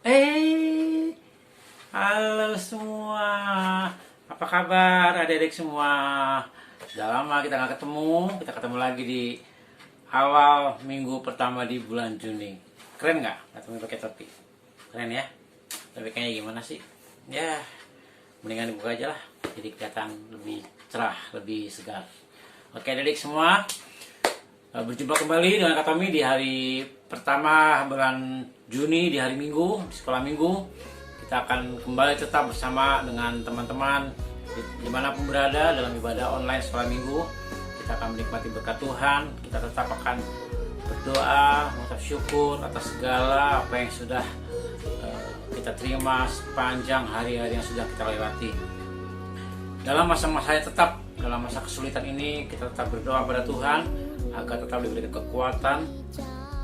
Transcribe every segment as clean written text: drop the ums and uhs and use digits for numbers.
Eh, halo semua. Apa kabar adik-adik semua? Sudah lama kita nggak ketemu. Kita ketemu lagi di awal minggu pertama di bulan Juni. Keren nggak? Ketemu pakai topi. Keren ya? Tapi kayaknya gimana sih? Ya, mendingan dibuka aja lah. Jadi kelihatan lebih cerah, lebih segar. Oke adik-adik semua. Berjumpa kembali dengan Kak Tommy di hari pertama bulan Juni, di hari Minggu, di sekolah Minggu. Kita akan kembali tetap bersama dengan teman-teman dimanapun berada dalam ibadah online sekolah Minggu. Kita akan menikmati berkat Tuhan. Kita tetap akan berdoa, mengucap syukur atas segala apa yang sudah kita terima sepanjang hari-hari yang sudah kita lewati. Dalam masa-masa tetap dalam masa kesulitan ini, kita tetap berdoa pada Tuhan agar tetap diberikan kekuatan,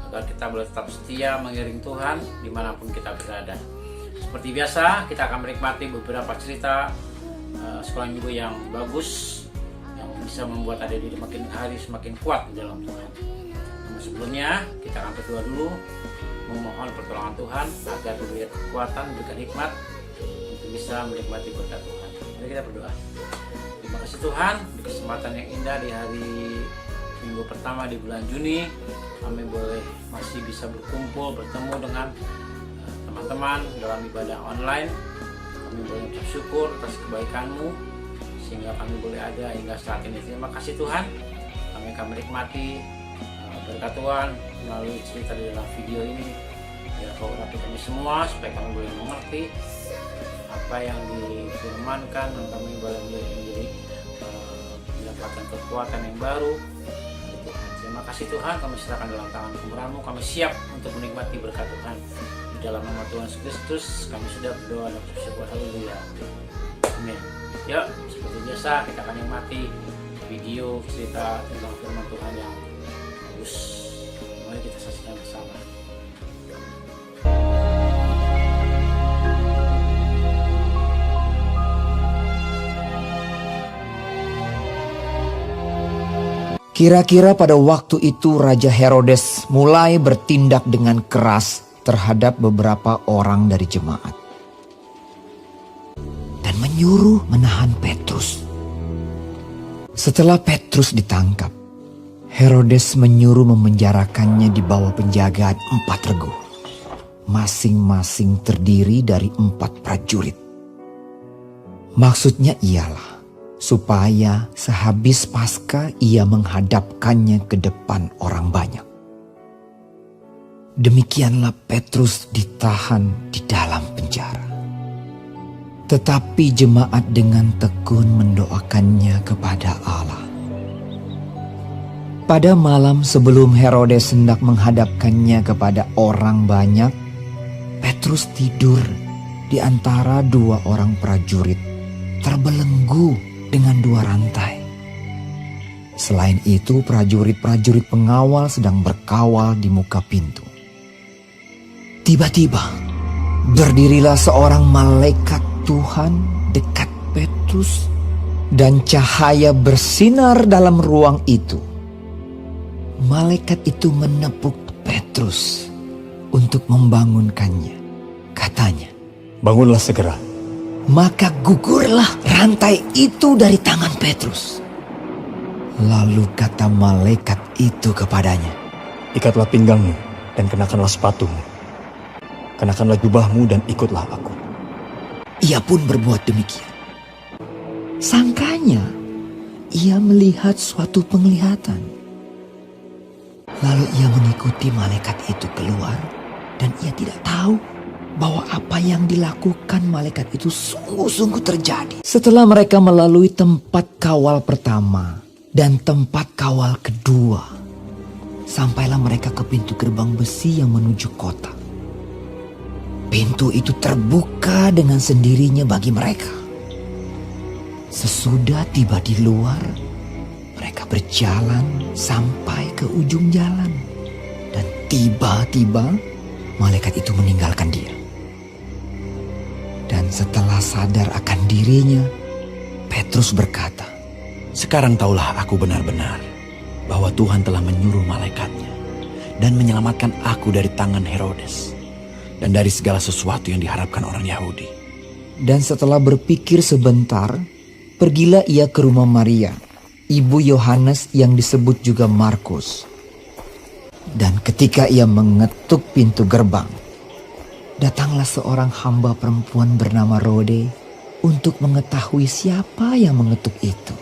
agar kita boleh tetap setia mengiring Tuhan dimanapun kita berada. Seperti biasa, kita akan menikmati beberapa cerita sekolah minggu yang bagus, yang bisa membuat adik-adik makin hari semakin kuat di dalam Tuhan. Namun sebelumnya, kita akan berdoa dulu, memohon pertolongan Tuhan agar diberikan kekuatan, diberikan hikmat untuk bisa menikmati berkat Tuhan. Mari kita berdoa. Terima kasih Tuhan di kesempatan yang indah di hari Minggu pertama di bulan Juni, kami boleh masih bisa berkumpul, bertemu dengan teman-teman dalam ibadah online. Kami boleh mengucap syukur atas kebaikan-Mu sehingga kami boleh ada hingga saat ini. Terima kasih Tuhan. Kami akan menikmati berkat Tuhan melalui cerita di dalam video ini. Ya, Kau urapi kami semua supaya kami boleh mengerti apa yang difirmankan dan kami boleh menjadi mendapatkan kekuatan yang baru. Terima kasih Tuhan, kami serahkan dalam tangan kemurahan-Mu. Kami siap untuk menikmati berkat Tuhan. Di dalam nama Tuhan Yesus Kristus kami sudah berdoa dan bersyukur. Haleluya. Amin. Yuk, seperti biasa kita akan nikmati video cerita tentang firman Tuhan yang bagus. Mari kita saksikan bersama. Kira-kira pada waktu itu Raja Herodes mulai bertindak dengan keras terhadap beberapa orang dari jemaat dan menyuruh menahan Petrus. Setelah Petrus ditangkap, Herodes menyuruh memenjarakannya di bawah penjagaan 4 regu, masing-masing terdiri dari 4 prajurit. Maksudnya ialah supaya sehabis Paskah ia menghadapkannya ke depan orang banyak. Demikianlah Petrus ditahan di dalam penjara. Tetapi jemaat dengan tekun mendoakannya kepada Allah. Pada malam sebelum Herodes hendak menghadapkannya kepada orang banyak, Petrus tidur di antara 2 orang prajurit, terbelenggu dengan 2 rantai. Selain itu, prajurit-prajurit pengawal sedang berkawal di muka pintu. Tiba-tiba, berdirilah seorang malaikat Tuhan dekat Petrus dan cahaya bersinar dalam ruang itu. Malaikat itu menepuk Petrus untuk membangunkannya. Katanya, "Bangunlah segera." Maka gugurlah rantai itu dari tangan Petrus. Lalu kata malaikat itu kepadanya, "Ikatlah pinggangmu dan kenakanlah sepatumu. Kenakanlah jubahmu dan ikutlah aku." Ia pun berbuat demikian. Sangkanya ia melihat suatu penglihatan. Lalu ia mengikuti malaikat itu keluar dan ia tidak tahu bahwa apa yang dilakukan malaikat itu sungguh-sungguh terjadi. Setelah mereka melalui tempat kawal pertama dan tempat kawal kedua, sampailah mereka ke pintu gerbang besi yang menuju kota. Pintu itu terbuka dengan sendirinya bagi mereka. Sesudah tiba di luar, mereka berjalan sampai ke ujung jalan. Dan tiba-tiba malaikat itu meninggalkan dia. Dan setelah sadar akan dirinya, Petrus berkata, "Sekarang taulah aku benar-benar bahwa Tuhan telah menyuruh malaikatnya dan menyelamatkan aku dari tangan Herodes, dan dari segala sesuatu yang diharapkan orang Yahudi. Dan setelah berpikir sebentar, pergilah ia ke rumah Maria, ibu Yohanes yang disebut juga Markus. Dan ketika ia mengetuk pintu gerbang, datanglah seorang hamba perempuan bernama Rode untuk mengetahui siapa yang mengetuk itu.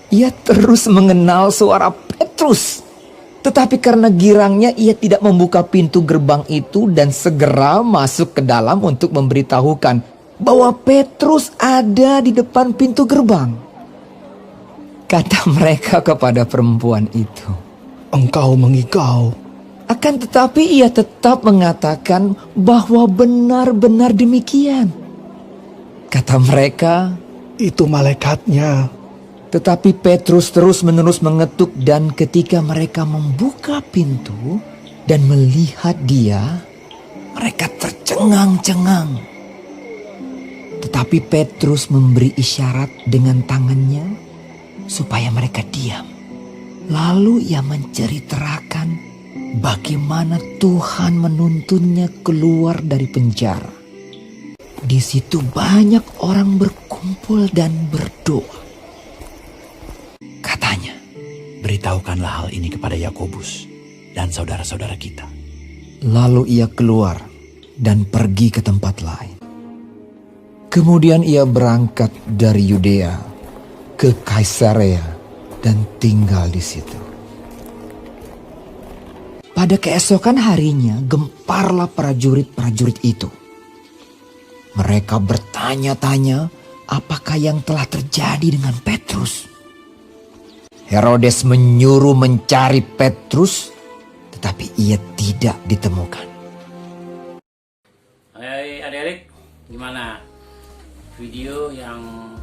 Ia terus mengenal suara Petrus, tetapi karena girangnya ia tidak membuka pintu gerbang itu dan segera masuk ke dalam untuk memberitahukan bahwa Petrus ada di depan pintu gerbang. Kata mereka kepada perempuan itu, Engkau mengigau. akan tetapi ia tetap mengatakan bahwa benar-benar demikian. Kata mereka, Itu malaikatnya. tetapi Petrus terus-menerus mengetuk, dan ketika mereka membuka pintu dan melihat dia, mereka tercengang-cengang. Tetapi Petrus memberi isyarat dengan tangannya supaya mereka diam. Lalu ia menceritakan bagaimana Tuhan menuntunnya keluar dari penjara. Di situ banyak orang berkumpul dan berdoa. Katanya, Beritahukanlah hal ini kepada Yakobus dan saudara-saudara kita. lalu ia keluar dan pergi ke tempat lain. Kemudian ia berangkat dari Yudea ke Kaisarea dan tinggal di situ. Pada keesokan harinya gemparlah prajurit-prajurit itu. Mereka bertanya-tanya apakah yang telah terjadi dengan Petrus. Herodes menyuruh mencari Petrus, tetapi ia tidak ditemukan. Hai adik-adik, gimana? Video yang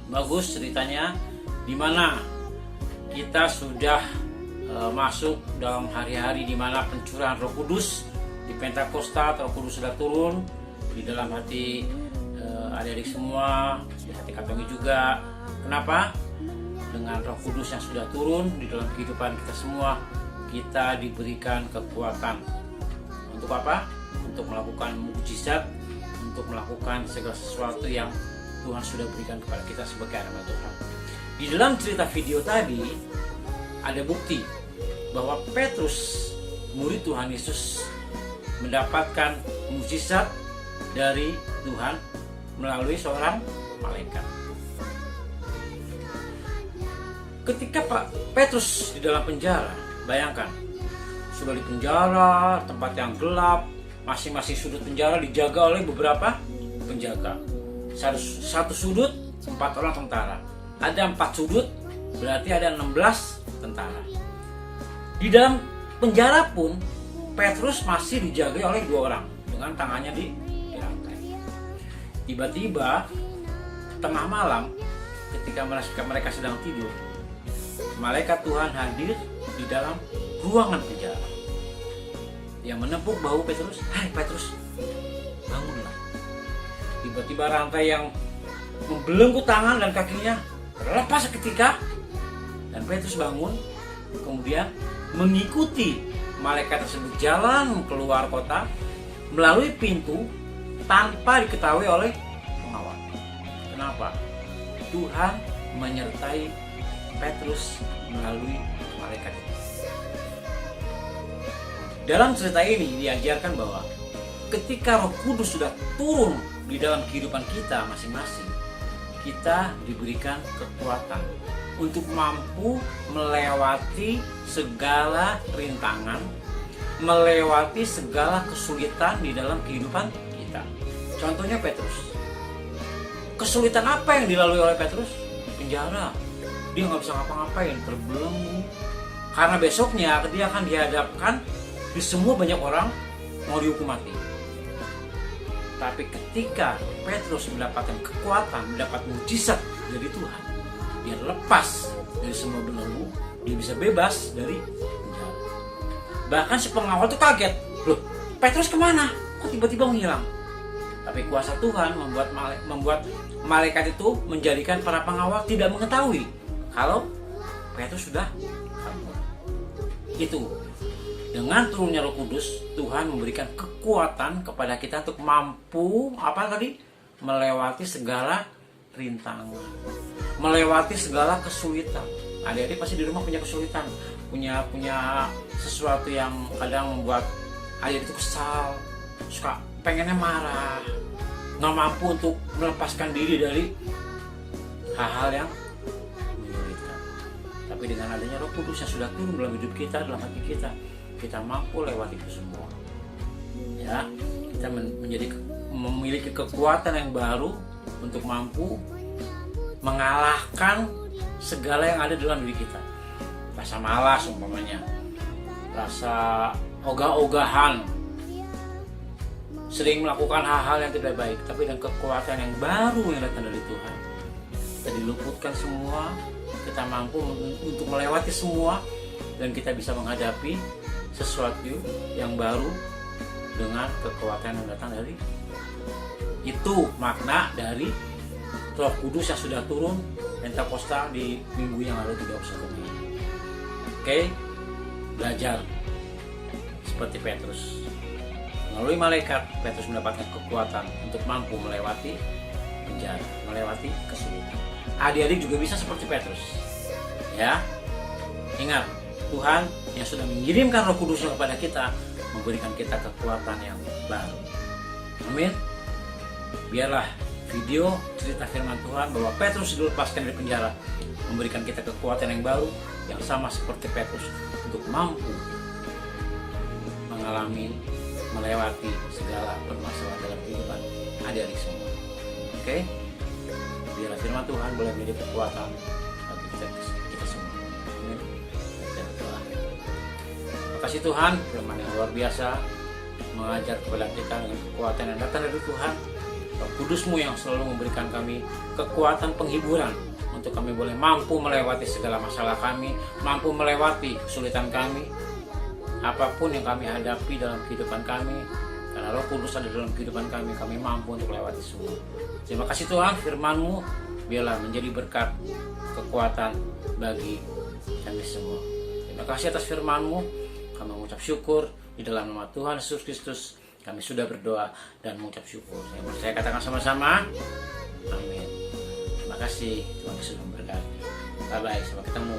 bagus ceritanya, dimana kita sudah masuk dalam hari-hari dimana pencurahan Roh Kudus di Pentakosta. Roh Kudus sudah turun di dalam hati adik-adik semua, di hati Katongi juga. Kenapa? Dengan Roh Kudus yang sudah turun di dalam kehidupan kita semua, kita diberikan kekuatan. Untuk apa? Untuk melakukan mukjizat, untuk melakukan segala sesuatu yang Tuhan sudah berikan kepada kita sebagai anak Tuhan. Di dalam cerita video tadi ada bukti bahwa Petrus, murid Tuhan Yesus, mendapatkan mukjizat dari Tuhan melalui seorang malaikat. Ketika Pak Petrus di dalam penjara, bayangkan, sudah di penjara, tempat yang gelap, masing-masing sudut penjara dijaga oleh beberapa penjaga. Satu sudut 4 orang tentara, ada 4 sudut berarti ada 16 tentara. Di dalam penjara pun Petrus masih dijaga oleh 2 orang dengan tangannya di rantai. Tiba-tiba tengah malam ketika mereka sedang tidur, malaikat Tuhan hadir di dalam ruangan penjara. Yang menepuk bahu Petrus, "Hai Petrus, bangunlah." Tiba-tiba rantai yang membelenggu tangan dan kakinya terlepas seketika, dan Petrus bangun, kemudian mengikuti malaikat tersebut jalan keluar kota melalui pintu tanpa diketahui oleh pengawal. Kenapa? Tuhan menyertai Petrus melalui malaikat itu. Dalam cerita ini diajarkan bahwa ketika Roh Kudus sudah turun di dalam kehidupan kita masing-masing, kita diberikan kekuatan untuk mampu melewati segala rintangan, melewati segala kesulitan di dalam kehidupan kita. Contohnya Petrus. Kesulitan apa yang dilalui oleh Petrus? Penjara. Dia nggak bisa ngapa-ngapain, terbelenggu. Karena besoknya dia akan dihadapkan di semua banyak orang mau dihukum mati. Tapi ketika Petrus mendapatkan kekuatan, mendapat mujizat dari Tuhan, dia lepas dari semua belenggu, dia bisa bebas dari penjara. Bahkan si pengawal itu kaget, loh Petrus kemana? Kok tiba-tiba menghilang? Tapi kuasa Tuhan membuat malaikat itu menjadikan para pengawal tidak mengetahui kalau Petrus sudah kabur. Itu dengan turunnya Roh Kudus, Tuhan memberikan kekuatan kepada kita untuk mampu apa tadi? Melewati segala rintangan, melewati segala kesulitan. Adik-adik pasti di rumah punya kesulitan, punya sesuatu yang kadang membuat adik itu kesal, suka pengennya marah, nggak mampu untuk melepaskan diri dari hal-hal yang menyulitkan. Tapi dengan adanya Roh Kudus yang sudah turun dalam hidup kita, dalam hati kita, kita mampu lewati itu semua. Ya, kita memiliki kekuatan yang baru untuk mampu mengalahkan segala yang ada dalam diri kita. Rasa malas umpamanya, rasa ogah-ogahan, sering melakukan hal-hal yang tidak baik, tapi dengan kekuatan yang baru yang datang dari Tuhan, kita diluputkan semua, kita mampu untuk melewati semua, dan kita bisa menghadapi sesuatu yang baru dengan kekuatan yang datang dari itu. Makna dari Roh Kudus yang sudah turun Pentakosta di minggu yang lalu 31 Mei. Oke, belajar seperti Petrus. Melalui malaikat, Petrus mendapatkan kekuatan untuk mampu melewati penjara, melewati kesulitan. Adik-adik juga bisa seperti Petrus. Ya, ingat, Tuhan yang sudah mengirimkan Roh Kudusnya kepada kita memberikan kita kekuatan yang baru. Amin. Biarlah video cerita firman Tuhan bahwa Petrus dilepaskan dari penjara memberikan kita kekuatan yang baru yang sama seperti Petrus untuk mampu mengalami, melewati segala permasalahan dalam kehidupan adik-adik semua. Oke? Biarlah firman Tuhan boleh menjadi kekuatan bagi kita semua. Amin. Kita berdoa. Terima kasih Tuhan, firman yang luar biasa mengajar kepada kita dengan kekuatan yang datang dari Tuhan. Roh Kudus-Mu yang selalu memberikan kami kekuatan penghiburan untuk kami boleh mampu melewati segala masalah kami, mampu melewati kesulitan kami, apapun yang kami hadapi dalam kehidupan kami, karena Roh Kudus ada dalam kehidupan kami mampu untuk melewati semua. Terima kasih Tuhan, firman-Mu biarlah menjadi berkat, kekuatan bagi kami semua. Terima kasih atas firman-Mu, kami mengucap syukur di dalam nama Tuhan Yesus Kristus. Kami sudah berdoa dan mengucap syukur. Saya katakan sama-sama, amin. Terima kasih, Tuhan Yesus memberkati. Bye-bye, sampai ketemu.